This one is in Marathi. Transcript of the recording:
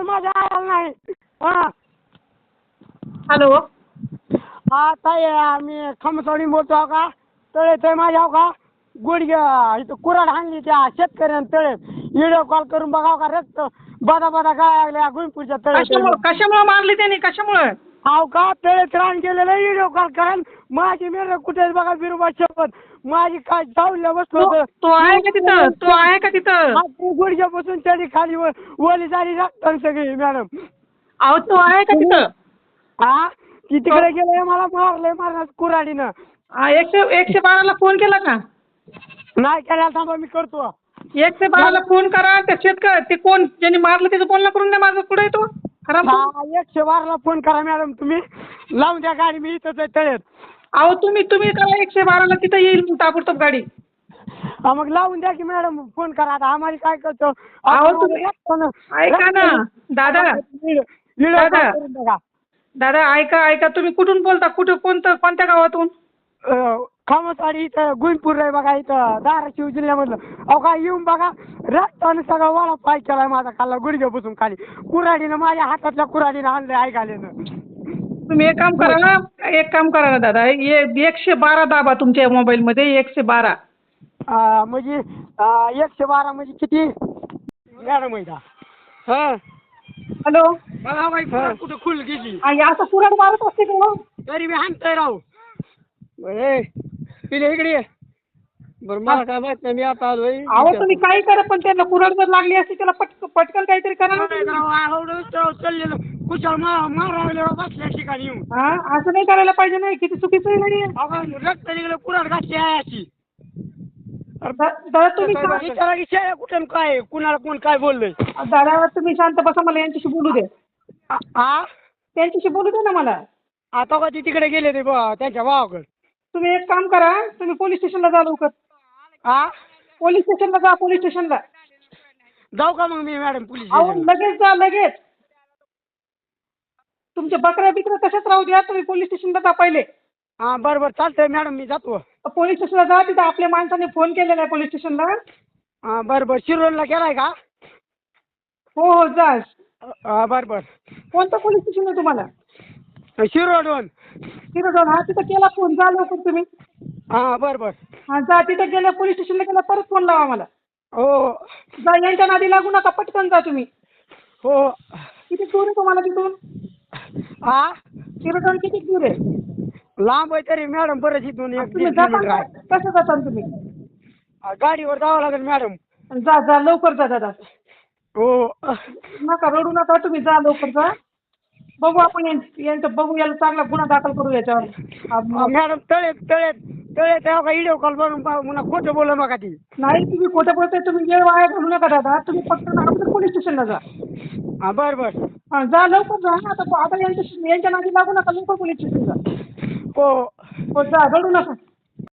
माझ्या आला नाही. हा हॅलो. हा ताई आम्ही खमसवडी बोलतो का. तळे ते माझ्या का गुडघ्या इथं कुऱ्हाड हाणली त्या शेतकऱ्यानं तळे व्हिडिओ कॉल करून बघाव का रक्त बदा बदा गाय लागल्या गुंजपूरच्या तळे. कशामुळे मारली त्यांनी कशामुळे? अहो का तळे त्राण केलेलं व्हिडिओ कॉल करा. माझी मेर कुठे बघा बिरुबा शपथ माझी काय चावल्या बसलो तो आहे का तिथं? तो आहे का तिथं? गुडघ्यापासून त्याची खाली ओली झाली रक्त सगळी मॅडम. अहो तो आहे का तिथं? हा ती तिकडे गेले मला मारणार कुऱ्हाडीनं. 112ला फोन केला का? नाही केला थांबा मी करतो. 112ला फोन करा. त्या शेतकरी ते कोण ज्यांनी मारलं त्याचं बोलणं करून द्या. माझं पुढे येतो खराब. 112ला फोन करा मॅडम. तुम्ही लावून द्या गाडी मी इथंच आहे तळ्यात. अहो तुम्ही करा 112ला तिथं येईल ताबडतोब गाडी. मग लावून द्या की मॅडम फोन करा. आता आम्हाला काय करतो. अहो तुम्ही ऐका ना दादा ऐका तुम्ही कुठून बोलता? कोणत्या गावातून? खामसाडी इथं गुंजपूर आहे बघा इथं धाराशिव जिल्ह्यामधलं. अहो काय येऊन बघा रस्त्यानं सगळा वाळा पाय केलाय माझा खाल्ला गुडघ्यापासून खाली कुऱ्हाडीनं माझ्या हातातल्या कुऱ्हाडीनं आणलंय ऐकायला. तुम्ही एक काम करा ना दादा 112 दाबा तुमच्या मोबाईलमध्ये 112. म्हणजे 112 म्हणजे किती मॅडम आहे का? हा हॅलो. बघा बाई कुठं खुल गेली असं कुऱ्हाड मारत असते का? तरी मी हाणतोय राहू पिले इकडे. बरं मला काय माहित नाही मी आता आलोय. अहो तुम्ही काही करा पण त्यांना कुऱ्हाड जर लागली असते त्याला पटकन काहीतरी करा ना. चाललेलं कुशाल मारावल्यावर बसल्या ठिकाणी येऊन. असं नाही करायला पाहिजे. नाही किती चुकीचं आहे नाही. रक्त निघलं कुऱ्हाड घातली आहे अशी. दादा तुम्ही कुठं काय कुणाला कोण काय बोललंय. दादा तुम्ही शांत बसा. मला यांच्याशी बोलू दे. त्यांच्याशी बोलू दे ना मला. आता का ती तिकडे गेले ते त्यांच्या भावाकडे. तुम्ही एक काम करा. तुम्ही पोलीस स्टेशनला जा लवकर. पोलीस स्टेशनला जाऊ का मग मी मॅडम पोलीस लगेच जा लगेच. तुमच्या बकऱ्या बिकऱ्या तशाच राहू द्या. तुम्ही पोलीस स्टेशनला जा पहिले. बरं चालतंय मॅडम मी जातो. पोलीस स्टेशनला जा. तिथं आपल्या माणसाने फोन केलेला आहे पोलीस स्टेशनला. बरं शिरोडला केलाय का? हो जा. बरं कोणतं पोलीस स्टेशन आहे तुम्हाला? शिरोड. हा तिथं केला फोन. जा लवकर तुम्ही. बरं जा. तिथं गेल्या पोलीस स्टेशनला गेला परत फोन लावा मला. हो जा. यांच्या नादी लागू नका. पटकन जा तुम्ही. हो. किती दूर आहे तुम्हाला तिथून? शिरोडून किती दूर आहे? लांब आहे तरी मॅडम बरंच इथून कसं जाता तुम्ही? गाडीवर जावं लागेल मॅडम. जा लवकर जा दादा. हो नका रडू नका. तुम्ही जा लवकर जा. बघू आपण यांचं बघू. याला चांगला गुन्हा दाखल करू याच्यावर. मॅडम तळे तेव्हा का व्हिडिओ कॉल बनवून पुन्हा खोटं बोलू नका ती. नाही तुम्ही खोटं बोलताय. तुम्ही वेळ वाया घालू नका दादा. तुम्ही फक्त आपल्या पोलीस स्टेशनला जा. बरं जा लवकर जा. आता यांच्या नादी लागू नका. लवकर पोलीस स्टेशनला जा. हो जा. रडू नका.